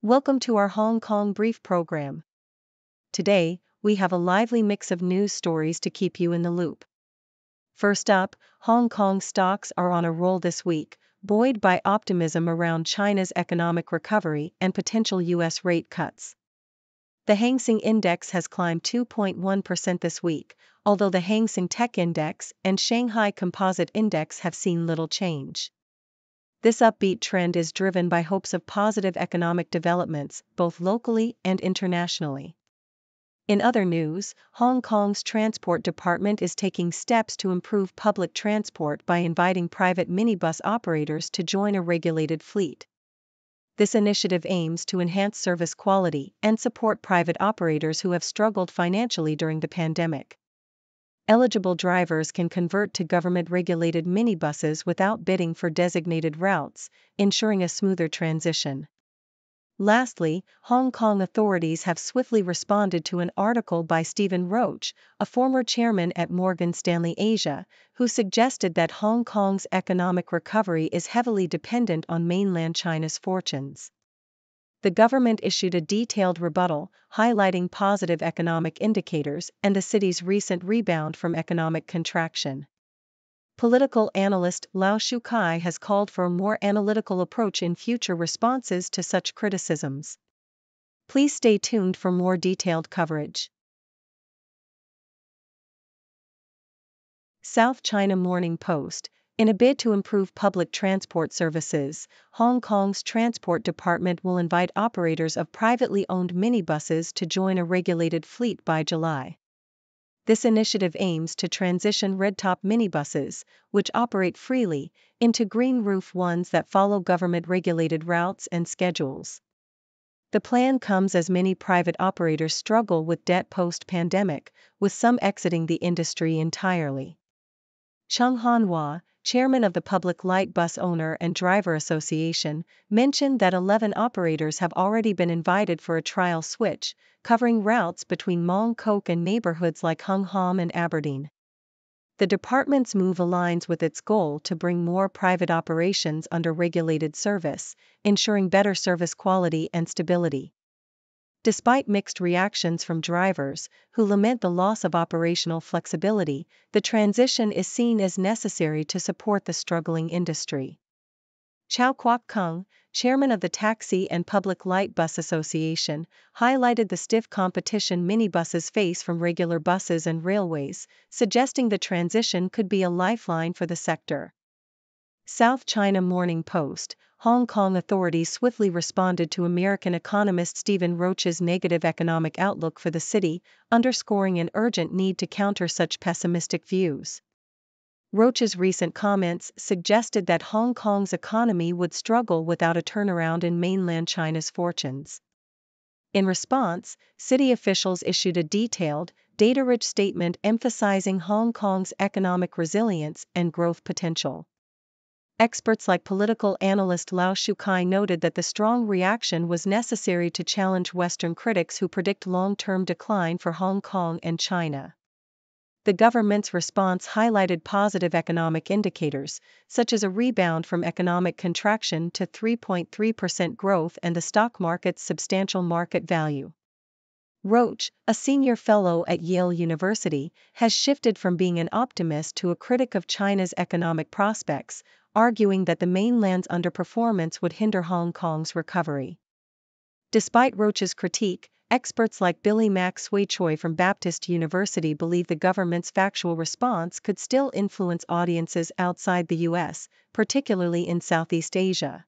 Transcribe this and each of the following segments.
Welcome to our Hong Kong Brief program. Today, we have a lively mix of news stories to keep you in the loop. First up, Hong Kong stocks are on a roll this week, buoyed by optimism around China's economic recovery and potential U.S. rate cuts. The Hang Seng Index has climbed 2.1% this week, although the Hang Seng Tech Index and Shanghai Composite Index have seen little change. This upbeat trend is driven by hopes of positive economic developments, both locally and internationally. In other news, Hong Kong's Transport Department is taking steps to improve public transport by inviting private minibus operators to join a regulated fleet. This initiative aims to enhance service quality and support private operators who have struggled financially during the pandemic. Eligible drivers can convert to government-regulated minibuses without bidding for designated routes, ensuring a smoother transition. Lastly, Hong Kong authorities have swiftly responded to an article by Stephen Roach, a former chairman at Morgan Stanley Asia, who suggested that Hong Kong's economic recovery is heavily dependent on mainland China's fortunes. The government issued a detailed rebuttal, highlighting positive economic indicators and the city's recent rebound from economic contraction. Political analyst Lau Shukai has called for a more analytical approach in future responses to such criticisms. Please stay tuned for more detailed coverage. South China Morning Post. In a bid to improve public transport services, Hong Kong's Transport Department will invite operators of privately owned minibuses to join a regulated fleet by July. This initiative aims to transition red-top minibuses, which operate freely, into green roof ones that follow government-regulated routes and schedules. The plan comes as many private operators struggle with debt post-pandemic, with some exiting the industry entirely. Chung Hanhua, chairman of the Public Light Bus Owner and Driver Association, mentioned that 11 operators have already been invited for a trial switch, covering routes between Mong Kok and neighborhoods like Hung Hom and Aberdeen. The department's move aligns with its goal to bring more private operations under regulated service, ensuring better service quality and stability. Despite mixed reactions from drivers, who lament the loss of operational flexibility, the transition is seen as necessary to support the struggling industry. Chow Kwok Kung, chairman of the Taxi and Public Light Bus Association, highlighted the stiff competition minibuses face from regular buses and railways, suggesting the transition could be a lifeline for the sector. South China Morning Post. Hong Kong authorities swiftly responded to American economist Stephen Roach's negative economic outlook for the city, underscoring an urgent need to counter such pessimistic views. Roach's recent comments suggested that Hong Kong's economy would struggle without a turnaround in mainland China's fortunes. In response, city officials issued a detailed, data-rich statement emphasizing Hong Kong's economic resilience and growth potential. Experts like political analyst Lau Shukai noted that the strong reaction was necessary to challenge Western critics who predict long-term decline for Hong Kong and China. The government's response highlighted positive economic indicators, such as a rebound from economic contraction to 3.3% growth and the stock market's substantial market value. Roach, a senior fellow at Yale University, has shifted from being an optimist to a critic of China's economic prospects, arguing that the mainland's underperformance would hinder Hong Kong's recovery. Despite Roach's critique, experts like Billy Mak Sway Choi from Baptist University believe the government's factual response could still influence audiences outside the U.S., particularly in Southeast Asia.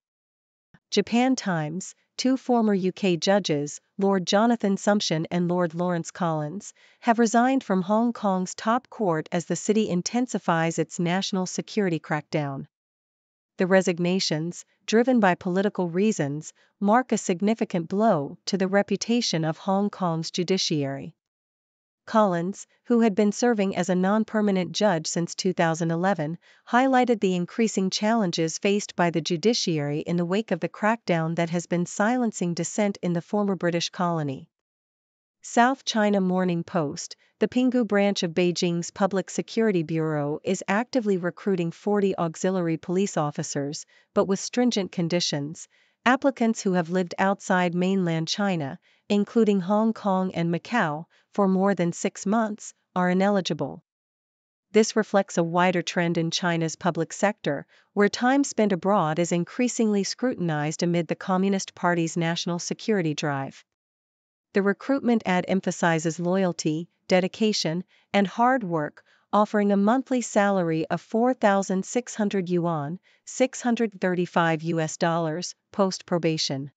Japan Times. Two former UK judges, Lord Jonathan Sumption and Lord Lawrence Collins, have resigned from Hong Kong's top court as the city intensifies its national security crackdown. The resignations, driven by political reasons, mark a significant blow to the reputation of Hong Kong's judiciary. Collins, who had been serving as a non-permanent judge since 2011, highlighted the increasing challenges faced by the judiciary in the wake of the crackdown that has been silencing dissent in the former British colony. South China Morning Post. The Pinggu branch of Beijing's Public Security Bureau is actively recruiting 40 auxiliary police officers, but with stringent conditions, applicants who have lived outside mainland China, including Hong Kong and Macau, for more than 6 months, are ineligible. This reflects a wider trend in China's public sector, where time spent abroad is increasingly scrutinized amid the Communist Party's national security drive. The recruitment ad emphasizes loyalty, dedication, and hard work, offering a monthly salary of 4,600 yuan, $635 post-probation.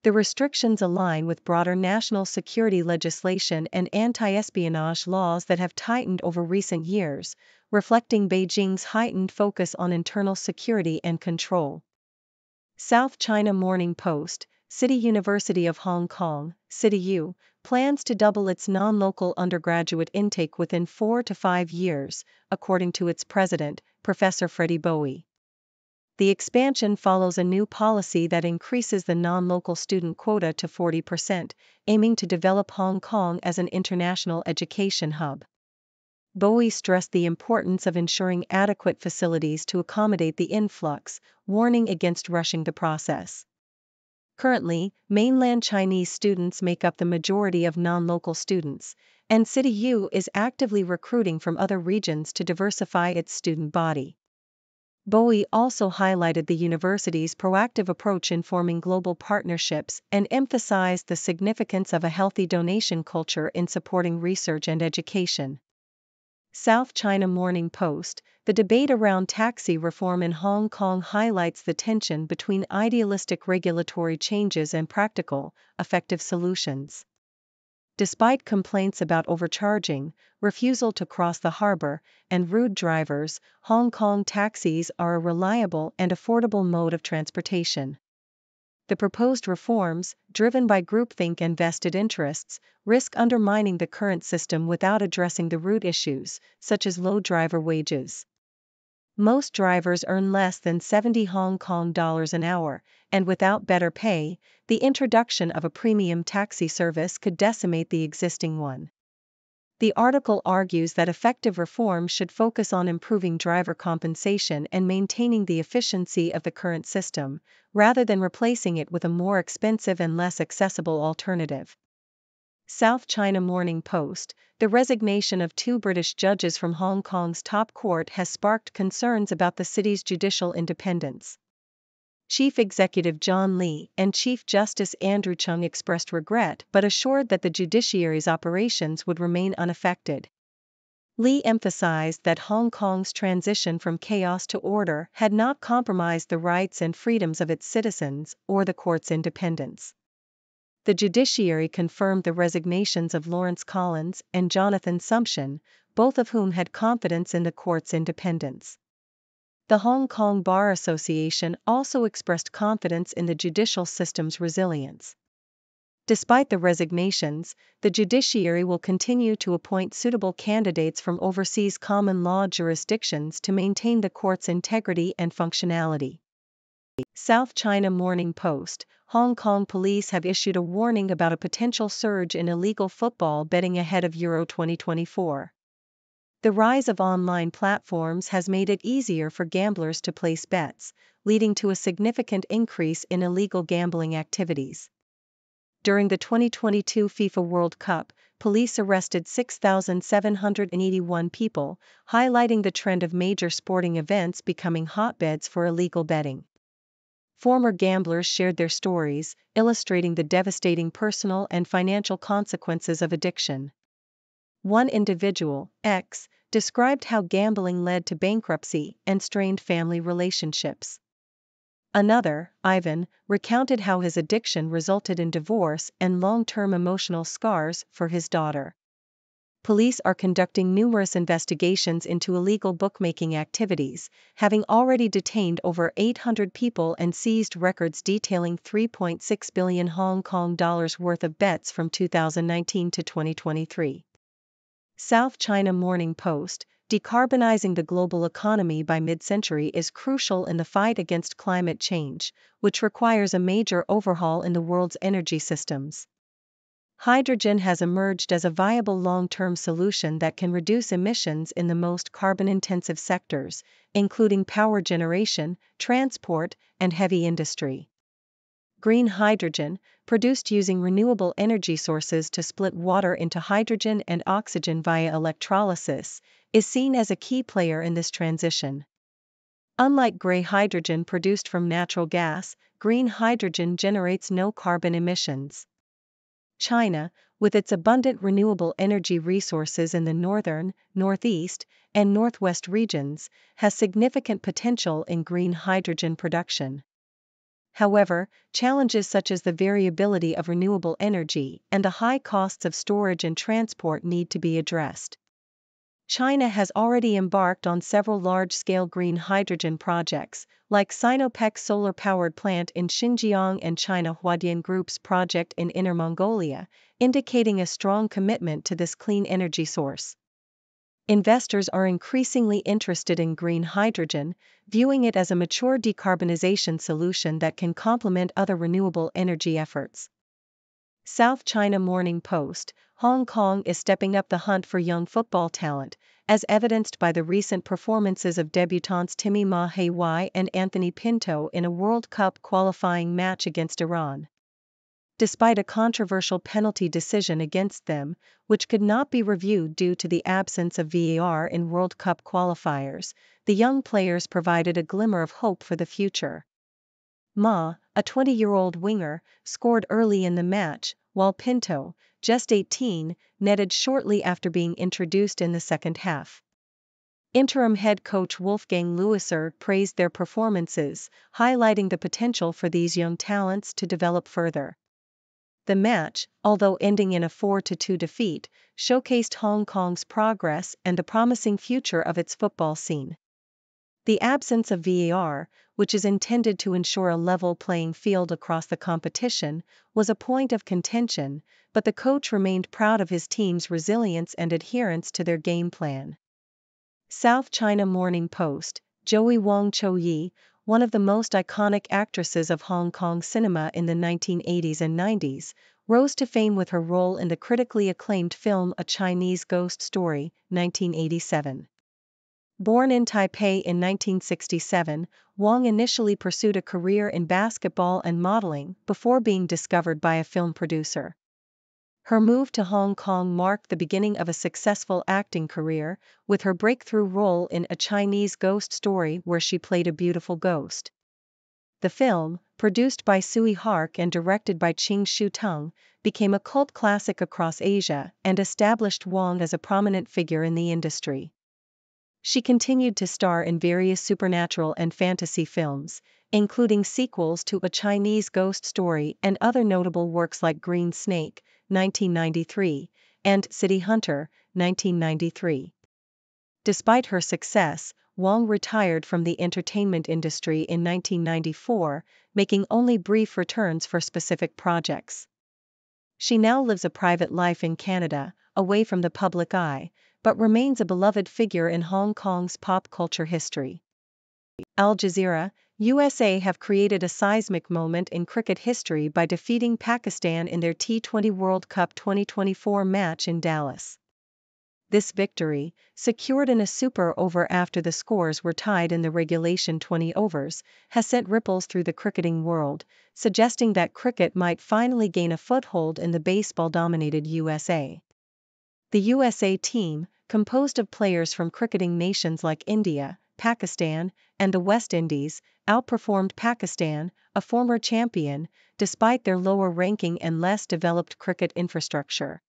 The restrictions align with broader national security legislation and anti-espionage laws that have tightened over recent years, reflecting Beijing's heightened focus on internal security and control. South China Morning Post, City University of Hong Kong, CityU, plans to double its non-local undergraduate intake within 4 to 5 years, according to its president, Professor Freddie Bowie. The expansion follows a new policy that increases the non-local student quota to 40%, aiming to develop Hong Kong as an international education hub. Bowie stressed the importance of ensuring adequate facilities to accommodate the influx, warning against rushing the process. Currently, mainland Chinese students make up the majority of non-local students, and CityU is actively recruiting from other regions to diversify its student body. Bowie also highlighted the university's proactive approach in forming global partnerships and emphasized the significance of a healthy donation culture in supporting research and education. South China Morning Post, the debate around taxi reform in Hong Kong highlights the tension between idealistic regulatory changes and practical, effective solutions. Despite complaints about overcharging, refusal to cross the harbor, and rude drivers, Hong Kong taxis are a reliable and affordable mode of transportation. The proposed reforms, driven by groupthink and vested interests, risk undermining the current system without addressing the root issues, such as low driver wages. Most drivers earn less than 70 Hong Kong dollars an hour, and without better pay, the introduction of a premium taxi service could decimate the existing one. The article argues that effective reform should focus on improving driver compensation and maintaining the efficiency of the current system, rather than replacing it with a more expensive and less accessible alternative. South China Morning Post, the resignation of 2 British judges from Hong Kong's top court has sparked concerns about the city's judicial independence. Chief Executive John Lee and Chief Justice Andrew Chung expressed regret but assured that the judiciary's operations would remain unaffected. Lee emphasized that Hong Kong's transition from chaos to order had not compromised the rights and freedoms of its citizens or the court's independence. The judiciary confirmed the resignations of Lawrence Collins and Jonathan Sumption, both of whom had confidence in the court's independence. The Hong Kong Bar Association also expressed confidence in the judicial system's resilience. Despite the resignations, the judiciary will continue to appoint suitable candidates from overseas common law jurisdictions to maintain the court's integrity and functionality. South China Morning Post, Hong Kong police have issued a warning about a potential surge in illegal football betting ahead of Euro 2024. The rise of online platforms has made it easier for gamblers to place bets, leading to a significant increase in illegal gambling activities. During the 2022 FIFA World Cup, police arrested 6,781 people, highlighting the trend of major sporting events becoming hotbeds for illegal betting. Former gamblers shared their stories, illustrating the devastating personal and financial consequences of addiction. One individual, X, described how gambling led to bankruptcy and strained family relationships. Another, Ivan, recounted how his addiction resulted in divorce and long-term emotional scars for his daughter. Police are conducting numerous investigations into illegal bookmaking activities, having already detained over 800 people and seized records detailing 3.6 billion Hong Kong dollars worth of bets from 2019 to 2023. South China Morning Post, decarbonizing the global economy by mid-century is crucial in the fight against climate change, which requires a major overhaul in the world's energy systems. Hydrogen has emerged as a viable long-term solution that can reduce emissions in the most carbon-intensive sectors, including power generation, transport, and heavy industry. green hydrogen, produced using renewable energy sources to split water into hydrogen and oxygen via electrolysis, is seen as a key player in this transition. Unlike gray hydrogen produced from natural gas, green hydrogen generates no carbon emissions. China, with its abundant renewable energy resources in the northern, northeast, and northwest regions, has significant potential in green hydrogen production. However, challenges such as the variability of renewable energy and the high costs of storage and transport need to be addressed. China has already embarked on several large-scale green hydrogen projects, like Sinopec's solar-powered plant in Xinjiang and China Huadian Group's project in Inner Mongolia, indicating a strong commitment to this clean energy source. Investors are increasingly interested in green hydrogen, viewing it as a mature decarbonization solution that can complement other renewable energy efforts. South China Morning Post: Hong Kong is stepping up the hunt for young football talent, as evidenced by the recent performances of debutants Timmy Ma Hei-wai and Anthony Pinto in a World Cup qualifying match against Iran. Despite a controversial penalty decision against them, which could not be reviewed due to the absence of VAR in World Cup qualifiers, the young players provided a glimmer of hope for the future. Ma, a 20-year-old winger, scored early in the match, while Pinto, just 18, netted shortly after being introduced in the second half. Interim head coach Wolfgang Lewisser praised their performances, highlighting the potential for these young talents to develop further. The match, although ending in a 4-2 defeat, showcased Hong Kong's progress and the promising future of its football scene. The absence of VAR, which is intended to ensure a level playing field across the competition, was a point of contention, but the coach remained proud of his team's resilience and adherence to their game plan. South China Morning Post: Joey Wong Cho-yi, one of the most iconic actresses of Hong Kong cinema in the 1980s and 90s, rose to fame with her role in the critically acclaimed film A Chinese Ghost Story, 1987. Born in Taipei in 1967, Wong initially pursued a career in basketball and modeling before being discovered by a film producer. Her move to Hong Kong marked the beginning of a successful acting career, with her breakthrough role in A Chinese Ghost Story where she played a beautiful ghost. The film, produced by Sui Hark and directed by Ching Shu-tung, became a cult classic across Asia and established Wong as a prominent figure in the industry. She continued to star in various supernatural and fantasy films, including sequels to A Chinese Ghost Story and other notable works like Green Snake, 1993, and City Hunter, 1993. Despite her success, Wong retired from the entertainment industry in 1994, making only brief returns for specific projects. She now lives a private life in Canada, away from the public eye, but remains a beloved figure in Hong Kong's pop culture history. Al Jazeera: USA have created a seismic moment in cricket history by defeating Pakistan in their T20 World Cup 2024 match in Dallas. This victory, secured in a super over after the scores were tied in the regulation 20 overs, has sent ripples through the cricketing world, suggesting that cricket might finally gain a foothold in the baseball-dominated USA. The USA team, composed of players from cricketing nations like India, Pakistan, and the West Indies, outperformed Pakistan, a former champion, despite their lower ranking and less developed cricket infrastructure.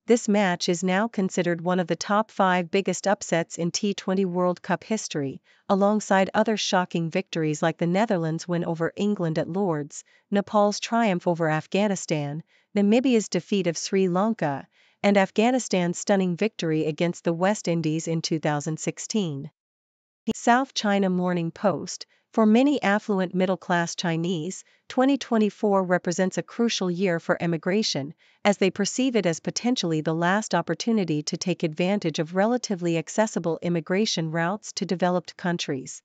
This match is now considered one of the top 5 biggest upsets in T20 World Cup history, alongside other shocking victories like the Netherlands' win over England at Lord's, Nepal's triumph over Afghanistan, Namibia's defeat of Sri Lanka, and Afghanistan's stunning victory against the West Indies in 2016. South China Morning Post: For many affluent middle-class Chinese, 2024 represents a crucial year for emigration, as they perceive it as potentially the last opportunity to take advantage of relatively accessible immigration routes to developed countries.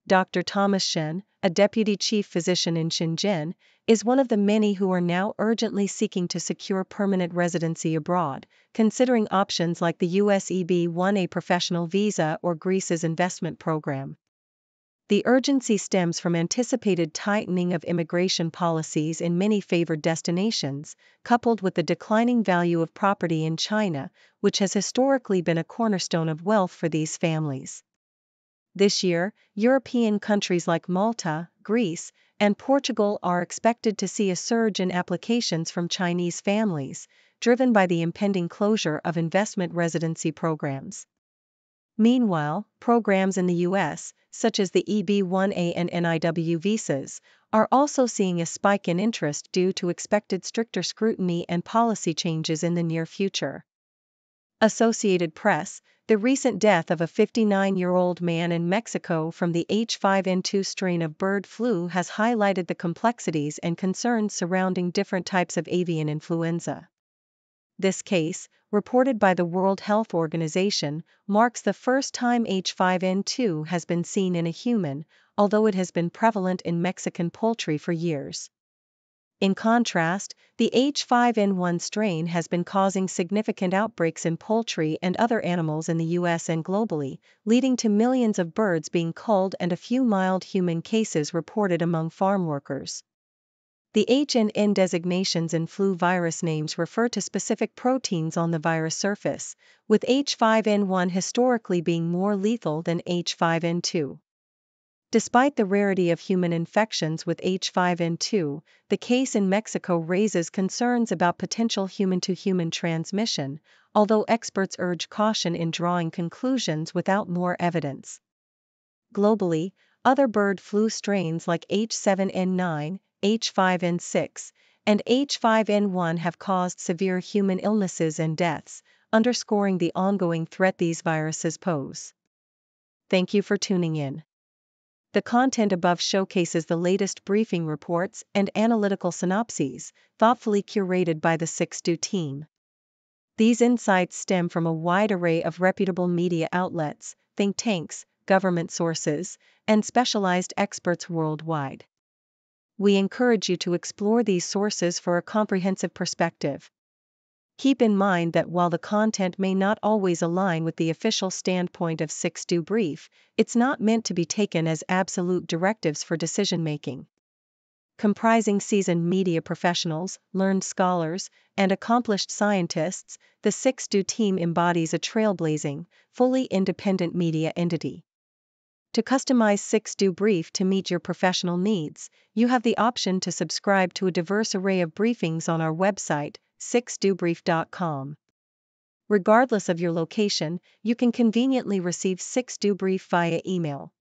Dr. Thomas Shen, a deputy chief physician in Shenzhen, is one of the many who are now urgently seeking to secure permanent residency abroad, considering options like the US EB-1A professional visa or Greece's investment program. The urgency stems from anticipated tightening of immigration policies in many favored destinations, coupled with the declining value of property in China, which has historically been a cornerstone of wealth for these families. This year, European countries like Malta, Greece, and Portugal are expected to see a surge in applications from Chinese families, driven by the impending closure of investment residency programs. Meanwhile, programs in the US, such as the EB-1A and NIW visas, are also seeing a spike in interest due to expected stricter scrutiny and policy changes in the near future. Associated Press: the recent death of a 59-year-old man in Mexico from the H5N2 strain of bird flu has highlighted the complexities and concerns surrounding different types of avian influenza. This case, reported by the World Health Organization, marks the first time H5N2 has been seen in a human, although it has been prevalent in Mexican poultry for years. In contrast, the H5N1 strain has been causing significant outbreaks in poultry and other animals in the US and globally, leading to millions of birds being culled and a few mild human cases reported among farm workers. The H and N designations in flu virus names refer to specific proteins on the virus surface, with H5N1 historically being more lethal than H5N2. Despite the rarity of human infections with H5N2, the case in Mexico raises concerns about potential human-to-human transmission, although experts urge caution in drawing conclusions without more evidence. Globally, other bird flu strains like H7N9, H5N6, and H5N1 have caused severe human illnesses and deaths, underscoring the ongoing threat these viruses pose. Thank you for tuning in. The content above showcases the latest briefing reports and analytical synopses, thoughtfully curated by the 6Do team. These insights stem from a wide array of reputable media outlets, think tanks, government sources, and specialized experts worldwide. We encourage you to explore these sources for a comprehensive perspective. Keep in mind that while the content may not always align with the official standpoint of 6Do Brief, it's not meant to be taken as absolute directives for decision-making. Comprising seasoned media professionals, learned scholars, and accomplished scientists, the 6Do team embodies a trailblazing, fully independent media entity. To customize 6Do Brief to meet your professional needs, you have the option to subscribe to a diverse array of briefings on our website, 6dobrief.com. Regardless of your location, you can conveniently receive 6Do Brief via email.